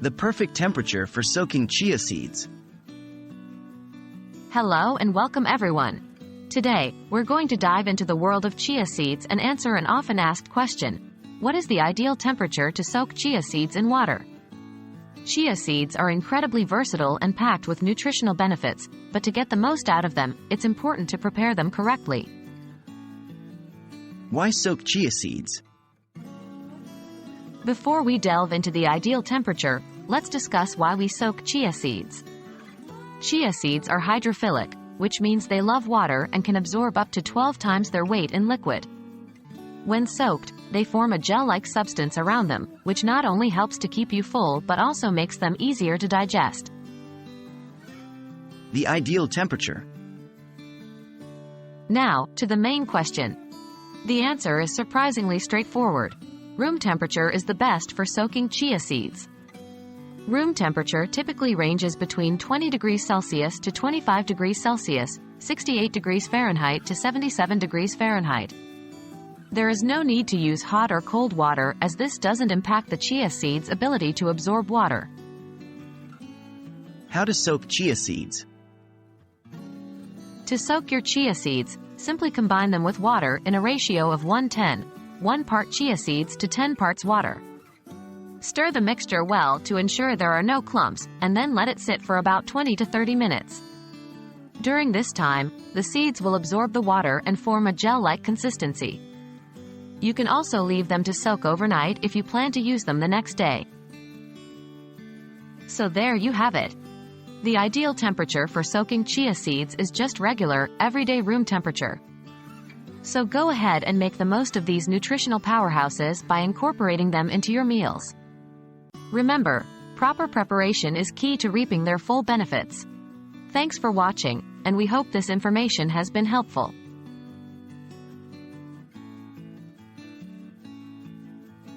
The perfect temperature for soaking chia seeds. Hello and welcome everyone. Today, we're going to dive into the world of chia seeds and answer an often asked question. What is the ideal temperature to soak chia seeds in water? Chia seeds are incredibly versatile and packed with nutritional benefits, but to get the most out of them, it's important to prepare them correctly. Why soak chia seeds? Before we delve into the ideal temperature, let's discuss why we soak chia seeds. Chia seeds are hydrophilic, which means they love water and can absorb up to 12 times their weight in liquid. When soaked, they form a gel-like substance around them, which not only helps to keep you full but also makes them easier to digest. The ideal temperature. Now, to the main question. The answer is surprisingly straightforward. Room temperature is the best for soaking chia seeds. Room temperature typically ranges between 20 degrees Celsius to 25 degrees Celsius, 68 degrees Fahrenheit to 77 degrees Fahrenheit. There is no need to use hot or cold water as this doesn't impact the chia seeds' ability to absorb water. How to soak chia seeds. To soak your chia seeds, simply combine them with water in a ratio of 1:10, 1 part chia seeds to 10 parts water. Stir the mixture well to ensure there are no clumps, and then let it sit for about 20 to 30 minutes. During this time, the seeds will absorb the water and form a gel-like consistency. You can also leave them to soak overnight if you plan to use them the next day. So there you have it. The ideal temperature for soaking chia seeds is just regular, everyday room temperature. So go ahead and make the most of these nutritional powerhouses by incorporating them into your meals. Remember, proper preparation is key to reaping their full benefits. Thanks for watching, and we hope this information has been helpful.